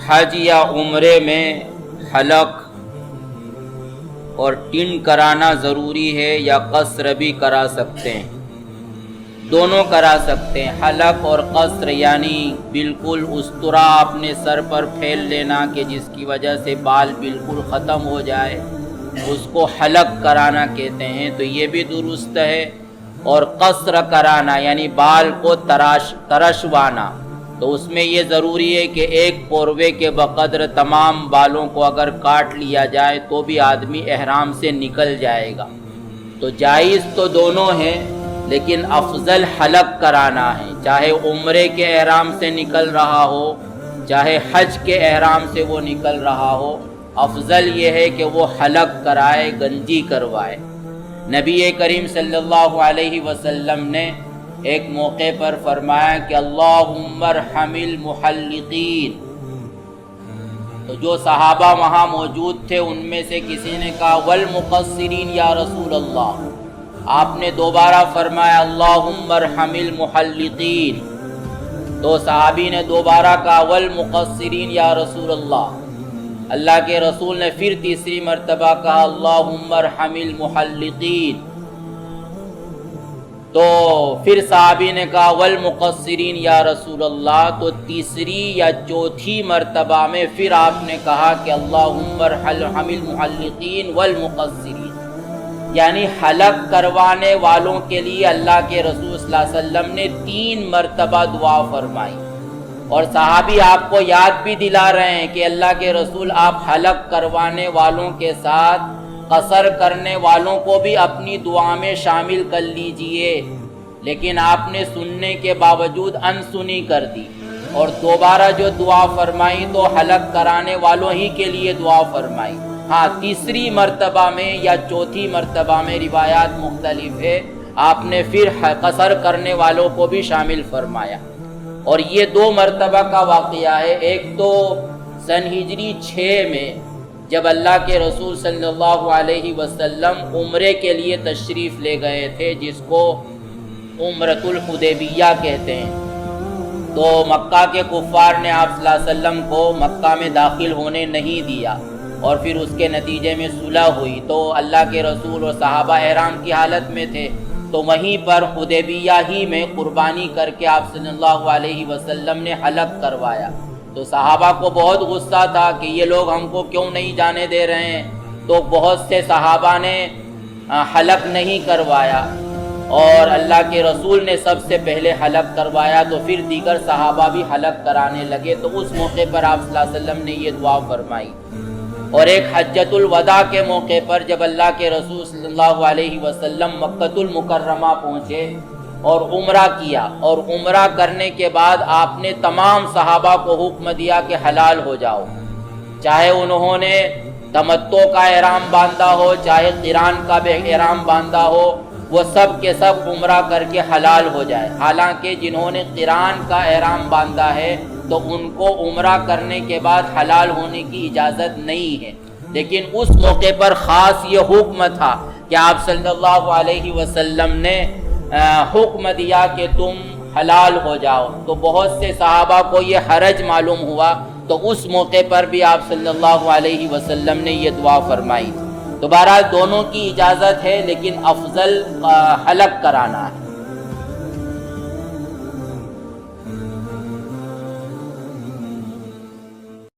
حج یا عمرے میں حلق اور ٹن کرانا ضروری ہے یا قصر بھی کرا سکتے ہیں؟ دونوں کرا سکتے ہیں، حلق اور قصر، یعنی بالکل استرا اپنے سر پر پھیل لینا کہ جس کی وجہ سے بال بالکل ختم ہو جائے، اس کو حلق کرانا کہتے ہیں، تو یہ بھی درست ہے۔ اور قصر کرانا یعنی بال کو ترشوانا، تو اس میں یہ ضروری ہے کہ ایک پوروے کے بقدر تمام بالوں کو اگر کاٹ لیا جائے تو بھی آدمی احرام سے نکل جائے گا۔ تو جائز تو دونوں ہیں، لیکن افضل حلق کرانا ہے، چاہے عمرے کے احرام سے نکل رہا ہو چاہے حج کے احرام سے وہ نکل رہا ہو، افضل یہ ہے کہ وہ حلق کرائے، گنجی کروائے۔ نبی کریم صلی اللہ علیہ وسلم نے ایک موقع پر فرمایا کہ اللہم ارحم المحلقین، تو جو صحابہ وہاں موجود تھے ان میں سے کسی نے کہا والمقصرین یا رسول اللہ، آپ نے دوبارہ فرمایا اللہم ارحم المحلقین، تو صحابی نے دوبارہ کہا والمقصرین یا رسول اللہ، اللہ کے رسول نے پھر تیسری مرتبہ کہا اللہم ارحم المحلقین، تو پھر صحابی نے کہا والمقصرین یا رسول اللہ، تو تیسری یا چوتھی مرتبہ میں پھر آپ نے کہا کہ اللہم ارحم المحلقین والمقصرین، یعنی حلق کروانے والوں کے لیے اللہ کے رسول صلی اللہ علیہ وسلم نے 3 مرتبہ دعا فرمائی، اور صحابی آپ کو یاد بھی دلا رہے ہیں کہ اللہ کے رسول آپ حلق کروانے والوں کے ساتھ قصر کرنے والوں کو بھی اپنی دعا میں شامل کر لیجئے، لیکن آپ نے سننے کے باوجود انسنی کر دی، اور دوبارہ جو دعا فرمائی تو حلق کرانے والوں ہی کے لیے دعا فرمائی۔ ہاں، تیسری مرتبہ میں یا چوتھی مرتبہ میں روایات مختلف ہے، آپ نے پھر قصر کرنے والوں کو بھی شامل فرمایا، اور یہ 2 مرتبہ کا واقعہ ہے۔ ایک تو سن ہجری 6 میں جب اللہ کے رسول صلی اللہ علیہ وسلم عمرے کے لیے تشریف لے گئے تھے، جس کو عمرۃ الحدیبیہ کہتے ہیں، تو مکہ کے کفار نے آپ صلی اللہ علیہ وسلم کو مکہ میں داخل ہونے نہیں دیا، اور پھر اس کے نتیجے میں صلح ہوئی، تو اللہ کے رسول اور صحابہ احرام کی حالت میں تھے، تو وہیں پر حدیبیہ ہی میں قربانی کر کے آپ صلی اللہ علیہ وسلم نے حلق کروایا۔ تو صحابہ کو بہت غصہ تھا کہ یہ لوگ ہم کو کیوں نہیں جانے دے رہے ہیں، تو بہت سے صحابہ نے حلق نہیں کروایا، اور اللہ کے رسول نے سب سے پہلے حلق کروایا، تو پھر دیگر صحابہ بھی حلق کرانے لگے، تو اس موقع پر آپ صلی اللہ علیہ وسلم نے یہ دعا فرمائی۔ اور ایک حجۃ الوداع کے موقع پر جب اللہ کے رسول صلی اللہ علیہ وسلم مکۃ المکرمہ پہنچے اور عمرہ کیا، اور عمرہ کرنے کے بعد آپ نے تمام صحابہ کو حکم دیا کہ حلال ہو جاؤ، چاہے انہوں نے تمتع کا احرام باندھا ہو چاہے قران کا بھی احرام باندھا ہو، وہ سب کے سب عمرہ کر کے حلال ہو جائے۔ حالانکہ جنہوں نے قران کا احرام باندھا ہے تو ان کو عمرہ کرنے کے بعد حلال ہونے کی اجازت نہیں ہے، لیکن اس موقع پر خاص یہ حکم تھا کہ آپ صلی اللہ علیہ وسلم نے حکم دیا کہ تم حلال ہو جاؤ، تو بہت سے صحابہ کو یہ حرج معلوم ہوا، تو اس موقع پر بھی آپ صلی اللہ علیہ وسلم نے یہ دعا فرمائی۔ تو بہرحال دونوں کی اجازت ہے، لیکن افضل حلق کرانا ہے۔